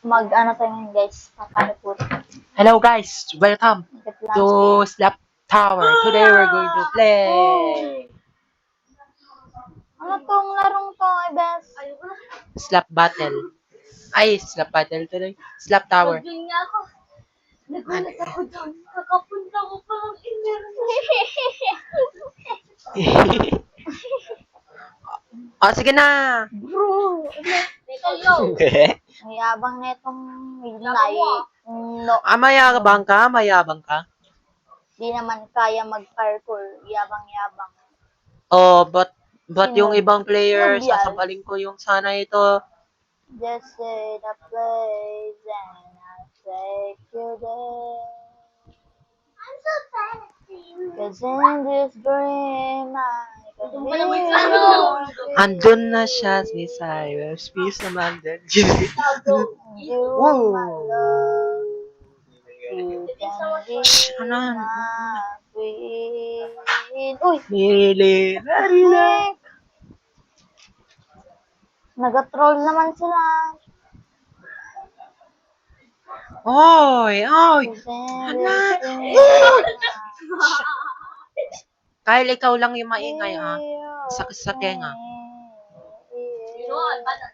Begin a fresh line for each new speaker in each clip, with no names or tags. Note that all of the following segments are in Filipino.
Mag-ano tayo ngayon, guys. Papareport.
Hello guys, welcome
Get
to
lunch.
Slap Tower. Today we're going to play
Ano tong larong to, Ibes?
Slap Battle. Ay, Slap Battle today. Slap Tower.
Pag-join nga ako, nagulat ako doon. Kakapunta ko pa ng
Oh, sige na.
Bro!
Teka, yo.
Mayabang na itong Midnight. No,
Mayabang ka? Mayabang ka?
di naman kaya mag-parkour. Yabang-yabang.
Oh, but yung
Sino?
ibang players,
Sino yan?
sasampalin ko yung sana ito.
Just say the place and I'll take you there.
I'm so fancy.
Cause in this dream I can
Doon
be
pala may ano.
Andun na siya, si Cyrus. Peace naman din.
you,
Whoa.
my love. You can be
Shh, ano?
my queen. Uy!
Nili.
Nick! Nag-troll naman sila.
Oy, oy.
Cause in
Hala.
this dream
Kyle, ikaw lang yung
I
maingay, ha? Sakit sa tenga.
Yun, banat.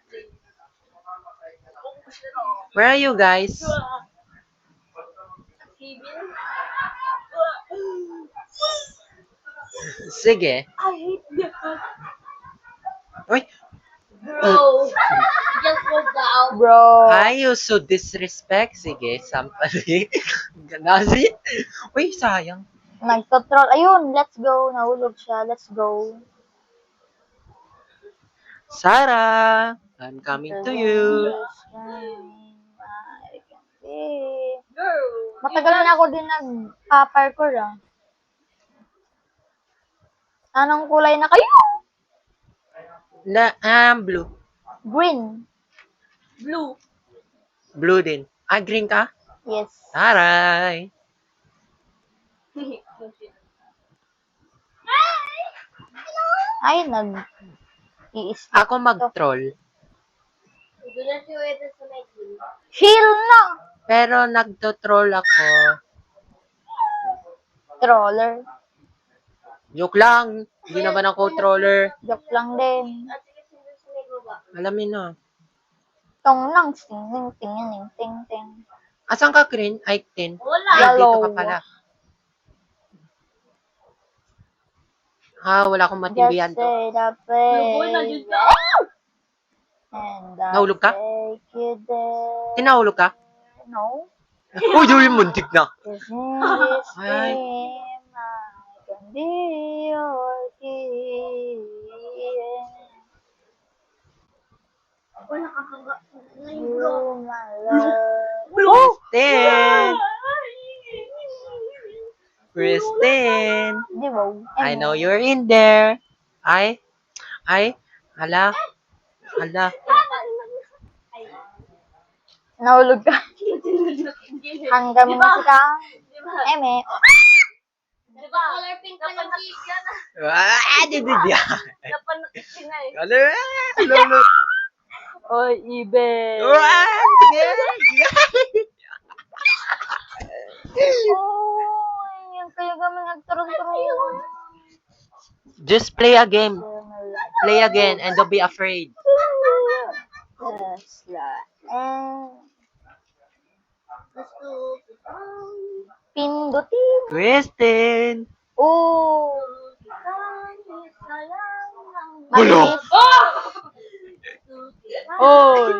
Where are you guys?
Kevin.
Sige.
I hate that.
Uy,
Bro. Just go down.
Bro.
ay, you so disrespect. Sige, sampali. Ganasi. Uy, sayang.
Nagtotroll. Ayun, let's go. Nahulog siya. Let's go.
Sarah, I'm coming to you.
I can see.
Girl.
Matagal na ako din nag-parkour ah. Anong kulay na kayo?
Blue.
Green.
Blue.
Blue din. Ah, green ka?
Yes.
Aray.
Ay, nag-iis.
Ako mag-troll.
Doon na si Weta sa Medley.
Chill na!
Pero nagto-troll ako.
Troller.
Joke lang. Hindi naman ako troller.
Joke lang din.
At sige, sino sa may baba?
Alamin na.
Tong nang ting ting ting ting ting.
Asan ka, Green? Ay, Tin.
Wala.
Ay, dito
Yellow.
ka pala. Ah, wala akong
Just
matimbihan to.
say the
Boy, nandun
place.
ka.
And I'll
Nahulog ka?
take you there.
Tinahulog ka?
No.
Uy, uy, muntik na.
Cause in this
Ay.
dream I can be your key.
Ako nakakaga.
You, my love.
Kristen! Kristen!
Di ba?
I know you're in there. Ay, hala.
Nahulog ka. Hanggang mo si ka. Eme.
Di ba? Color pink pa ng cake yan.
Ah, di.
Napanood ko na eh.
Ano?
Oy, Ibe.
Ah, sige.
Oy, yung kayo kami nagturun-turun.
Just play a game. Play again and don't be afraid.
Pindutin.
Kristen!
Oh.
Ulo.
Malinis. Oy.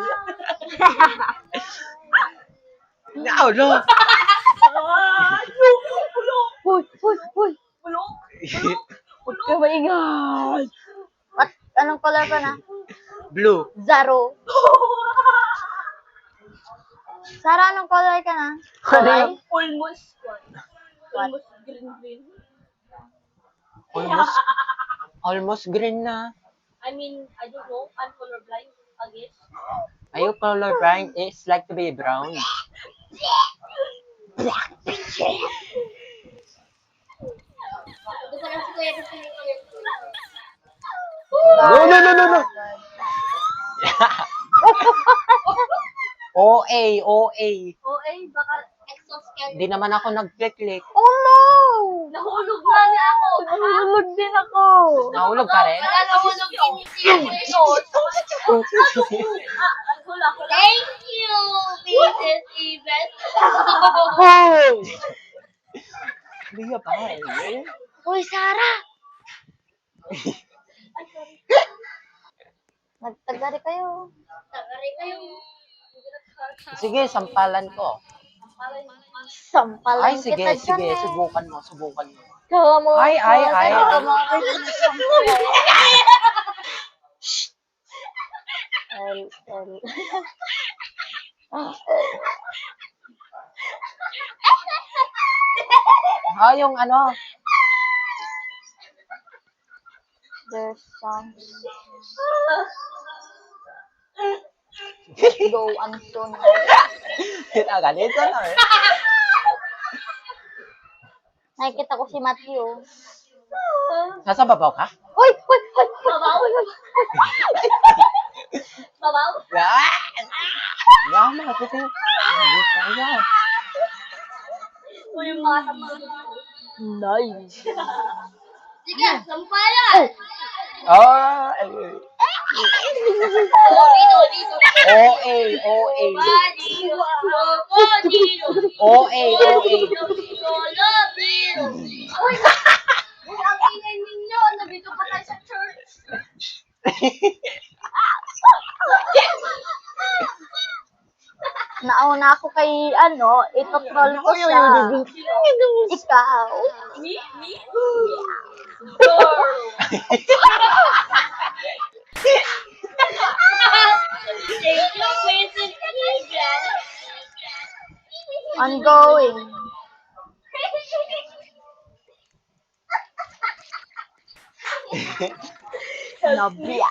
Naulo!
Uy. Huwag ka maingay. Anong color ka na?
Blue.
Zaro. Sara, anong color ka na?
Ano?
Almost one. Almost green.
Almost green na.
I mean, I don't know. I'm colorblind, I guess.
Are you colorblind? It's like to be brown.
Ito pa lang si Kuya Rizal yung color.
No. OA, OA.
OA, baka exoskeleton.
Hindi naman ako nag-click.
Oh no!
Nahulog nga niya ako.
Nahulog din ako.
Nahulog ka rin?
Wala nahulog din ito. Hula. Thank you, Mrs. Ibet.
Hoy!
Hindi ka pa.
Uy, Sarah! Nagtagari kayo.
Tagari kayo.
Sige, sampalan ko.
Sampalan
Ay, sige,
kita dyan
sige.
eh.
Subukan mo.
Come on.
Ay.
Come on. L.
Yung ano.
There's some. Let's go, Anton.
Ganito na eh.
Nakikita ko si Matthew.
Nasa babaw ka?
Hoy!
Babaw? Babaw?
Yaman, kasi. Hindi kaya.
O yung mga tamang.
Nice.
Sige, sampalan. Dito.
OA. OA.
Uy, ang ingay ninyo. Nandito pa tayo sa church.
Nauna ako kay, ito-troll ko siya. Ikaw.
Me? Girl. Thank you, Mrs. Ibet.
Ongoing. Nabia.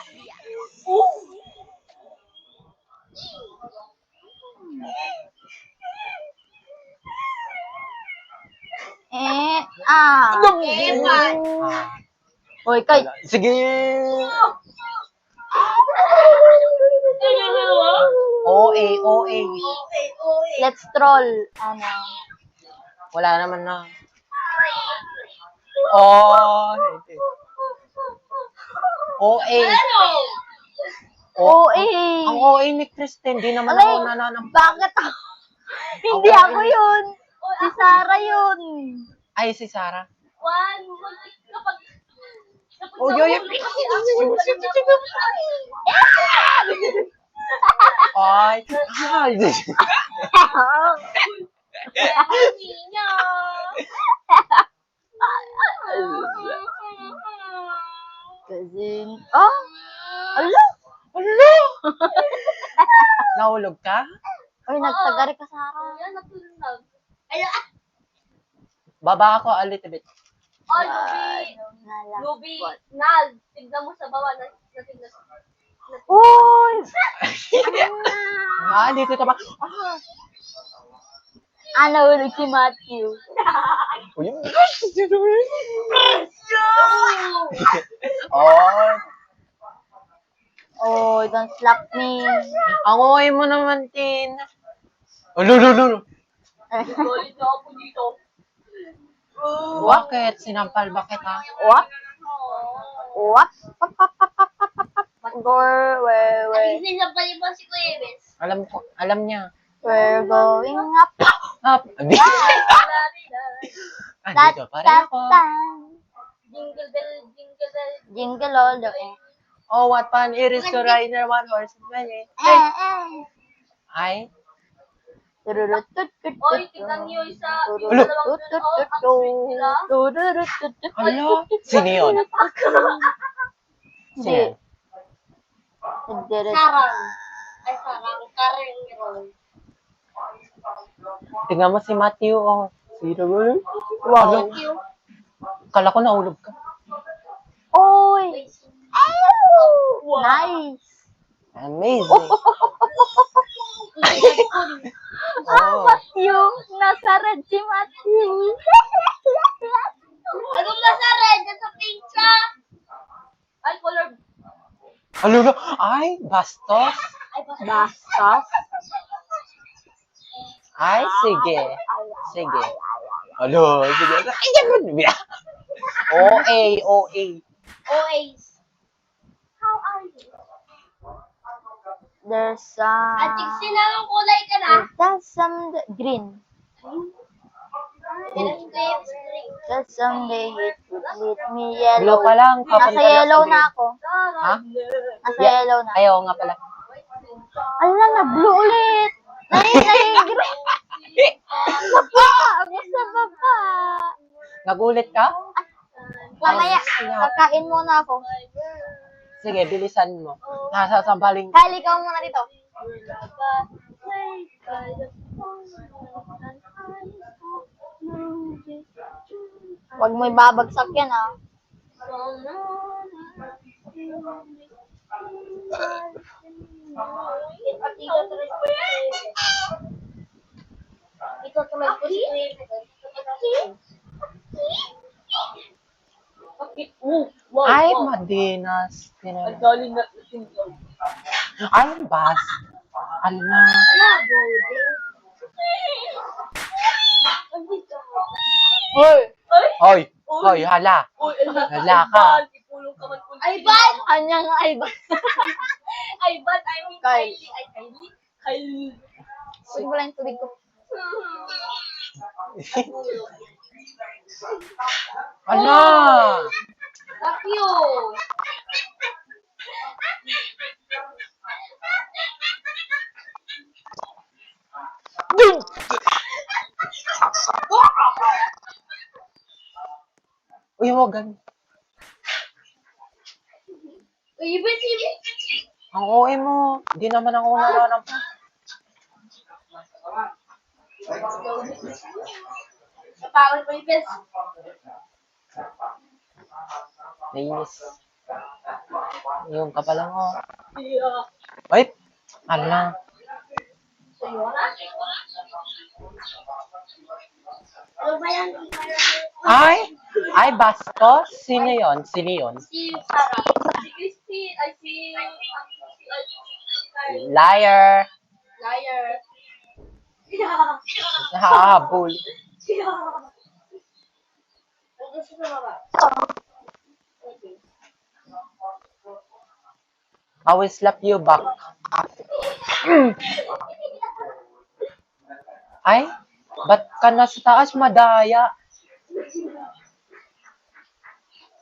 Eva.
Hoy, kay.
Sige. OA.
Let's troll.
Wala naman na. Hindi. OA.
Ano?
OA.
Ang OA ni Kristen, di naman
Alay,
ako nananampak.
bakit ako? Hindi ako yun. Si Sarah yun.
Ay, si Sarah.
Kapag
Yoy. Ay.
niya.
Cousin. Oh, ala.
Nahulog ka?
Uy, nagtagari ka, Sarah.
Yan, natulog. Ay,
Baba ako a little bit.
Ruby, Nal, tignan mo sa baba. Natignan.
Uy!
Dito ka ba?
Nahulog si Matthew.
Uy. Oh.
Oh, don't slap me.
Ang OA mo naman, Tin. Lulu.
Galit na ako dito.
Bakit? Sinampal ba kita?
What? What? Where?
Nagising sa palibang si Kuya Ebes.
Alam niya.
We're going up.
Up. Hindi. Dito pa rin ako.
Jingle bell, jingle bell.
Jingle all the way.
Oh, what fun it is to ride in one horse and many. Ay.
Oy, tignan niyo isa. Yung
Ulo.
dalawang ang sweet nila.
Ano? Sino yun? Sino yun?
Sarang. Ay, sarang. Karen yun.
Tingnan mo si Matthew, oh. Sino ba yun? Wow.
Thank you.
Kala ko nahulog ka.
Oy! Nice!
Amazing. Oh.
Matthew! Nasa red si Matthew!
Anong nasa red? Nasa pink siya. Ay, color.
Ano na? Ay, bastos.
Ay, basta.
Bastos!
Ay, sige. Sige. Alo, sige. Ay, ganun ba? OA, OA.
OAs. How are you?
There's
Antik sinanong kulay ka na?
there's some green. There's someday it would lead me
Blue
yellow.
pa lang.
Nasa
Papunta na sa
yellow
green.
na ako.
Ha?
Nasa
Yeah.
yellow na.
Ayaw nga pala.
Ala na, blue ulit. Green. Baba! Ako sa baba.
Nagulit ka?
Mamaya, kakain muna ako.
Sige, bilisan mo. Nasasambaling.
Kyle, ikaw muna dito. Huwag mo ibabagsak yan, ah.
Ito tuloy ko si Wow.
Ay, Madinas.
Ang galing na tingnan.
Ay, bas. Ala.
Wala, bode.
Hoy!
Hoy, hoy, hala.
Uy,
Hala ka.
Ipulong ka man kung Ayban!
Anyang Ayban.
Ayban, I mean Kylie. Ay, Kylie? Kylie.
Huwag mo lang yung tubig ko.
Ala.
Fuck you!
Uy, wag ganun.
Uy, ibig
Ang OA mo. Di naman ako nararampa.
Napawal mo yung best.
Nainis. Yung kapalang ko.
Yeah.
Ay, ala.
Sa'yo na? Ano ba yan?
Ay, Bastos? Sino yon? Sino yon?
Si Sarah. Si Christine. Ay, si...
Liar.
Liar. Yeah.
Nakahabol.
Yeah. Ang gusto na ba? Okay.
I will slap you back. Ay, ba't ka nasa taas, madaya?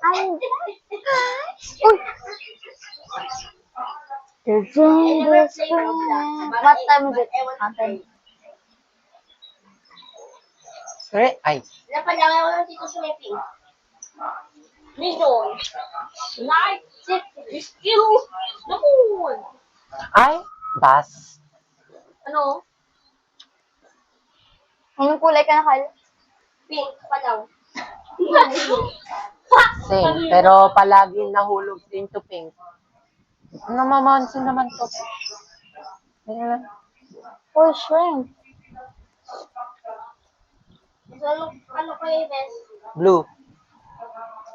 Ay! Uy! What time is it? Ate.
Ay,
Napadala ko ng Tito Sleeping. Mission. Light, set, skill, the moon.
ay, Bas.
Ano?
Anong kulay ka na, Kyle?
Pink pa daw.
Same, pero palagi nahulog into pink. Namamansin naman to. Ayan.
Oh, shrimp.
Ano ko yung best?
Blue.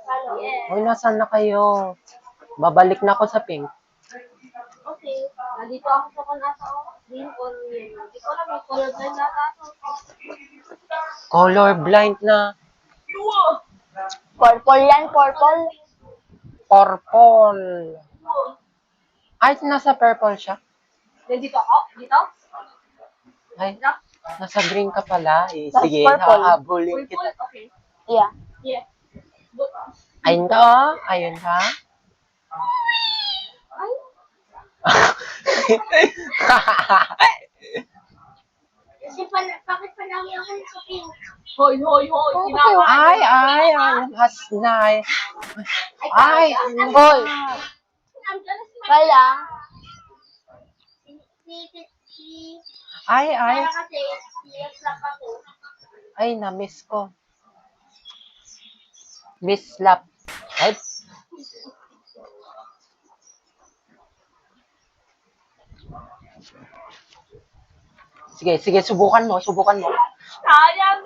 Ano? Yeah.
Uy, nasaan na kayo? Babalik na ako sa pink.
Okay. Nandito ako sa kung nasa green or yellow. Hindi ko alam yung color blind na ako.
Color blind na.
Purple yan, purple.
Purple. Ay, nasa purple siya.
Nandito ako? Dito?
Ay, nasa green ka pala. Eh,
That's
sige,
purple.
hahabulin
Purple?
kita.
Okay.
Yeah.
Yeah. But,
Ayun ka, oh. Ayun ka.
ay, kasi bakit palagi ako sa pink? Hoy, hoy, hoy.
Oh,
Tinawa.
ay, mas na. Ay,
Hoy!
I'm gonna smack
Kyle, ah.
si
ay,
Kaya kasi, yes lang ako.
ay, na-miss ko. Miss slap. Ay, sige, subukan mo.
Sayang.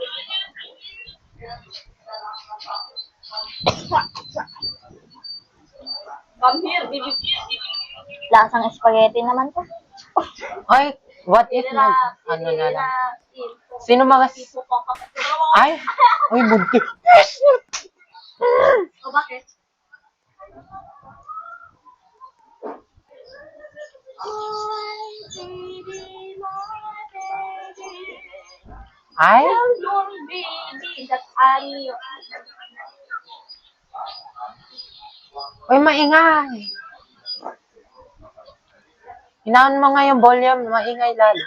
Come here, baby.
Lasang spaghetti naman to.
Ay, what if
Hindi na,
ano na lang. Sino mga...
Tipo ko kapag
Ay! Uy, buntis.
O bakit?
Ay!
Your baby, that's Annie.
Uy, maingay. Hinaan mo nga yung volume. Maingay lalo.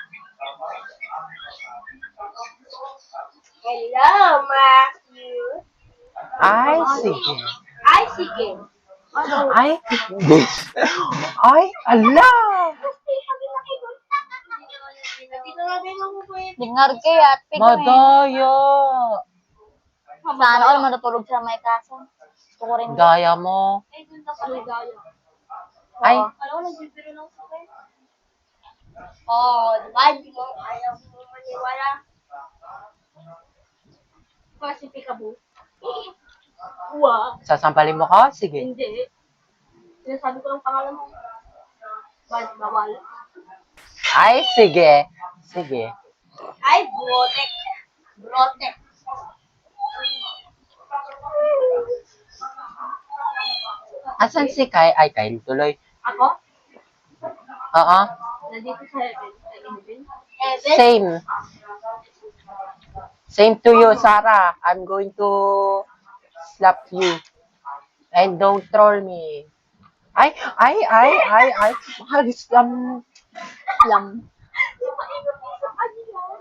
Hello, Matthew.
Ay, sige.
Ay, sige.
Ay! Ay! Ala!
Dengar ke ya, tapi
Madaya!
sana all matutulog sa may kaso. Gusto ko rin.
Daya mo.
Ay, dun sa Kalugaya.
Ay!
Alam mo, nagbibiro lang sa akin. Oh, diba? Hindi mo, ayaw mo maniwala. Kasi Peekaboo. Wow.
Sasampalin mo ka? Sige.
Hindi. Sinasabi ko lang pangalan mo. Bawal.
Ay, sige. Sige.
Ay, Brotek. Brotek.
Asan si Kai? Ay, Kyle tuloy.
Ako?
Oo.
Nandito sa Heaven. Ay, Heaven?
Same. Same to you, Sarah. I'm going to slap you. And don't troll me. Ay. Halos
Lam.
Di ba, ingat-isip ano yan?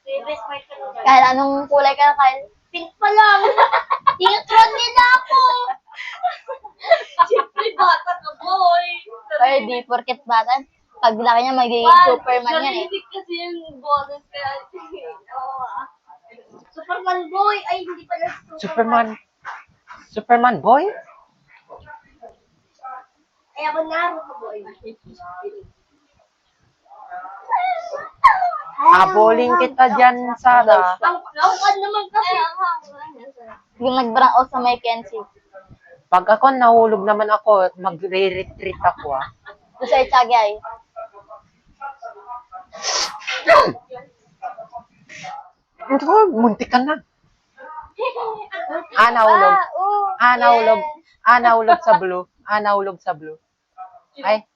Favorite part ka na ba?
Kyle, anong kulay ka, Kyle?
Pink pa lang. Tinatron nila ako. Siyempre, bata ka, boy.
Ay, di porket bata. Pag laki niya, magiging Superman yan eh.
Narinig kasi yung boses kaya. Oo, ah. Superman boy. Ay, hindi pala
Superman. Superman boy?
Ay, ako Naruto boy.
Habulin kita dyan, Sarah.
Ang kan naman kasi.
Yung nag-brown out sa may Kenzie.
Pag ako nahulog naman ako, magre-retreat ako ah.
Doon sa Itsagi ay.
Ito, muntik ka na. Nahulog. Nahulog. Nahulog sa blue. Nahulog sa blue. Ay,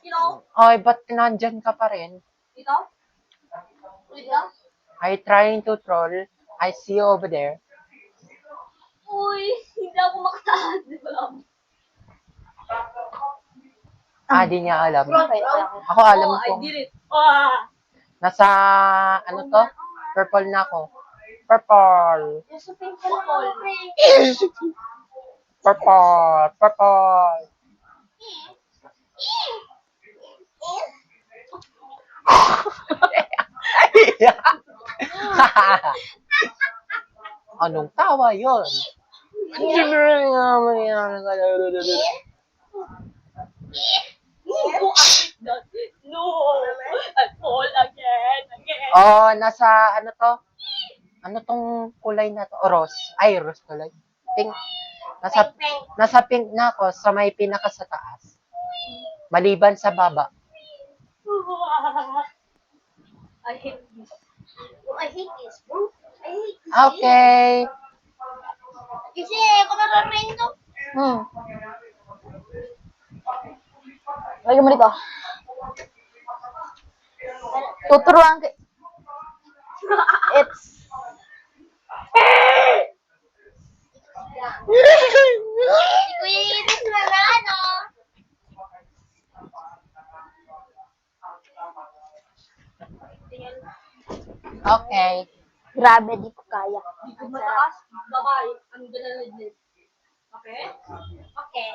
Ito?
ay, ba't nandyan ka pa rin?
Ito? Ito?
Are you trying to troll? I see you over there.
Uy, hindi ako makataas.
Di niya alam.
Okay, okay.
Ako alam
Oh, I
ko.
did it. Ah!
Nasa, ano to? Purple na ako. Purple.
Nasa pink ka lang.
Purple. Purple. Anong tawa yun?
No! I fall again.
Oh, nasa ano to? Ano tong kulay na to? Rose. Ay, rose kulay. Pink. Nasa pink na ako sa may pinaka sa taas. Maliban sa baba.
I hate this. Oh, I hate this, bro. I hate this.
Okay.
Kasi ako nararain to.
Lagyan mo dito. Tuturuan ka. It's...
Si Kuya Iris na na, ano?
Okay.
Grabe, di ko kaya.
Mataas, babae, ang galalaglit. Okay? Okay.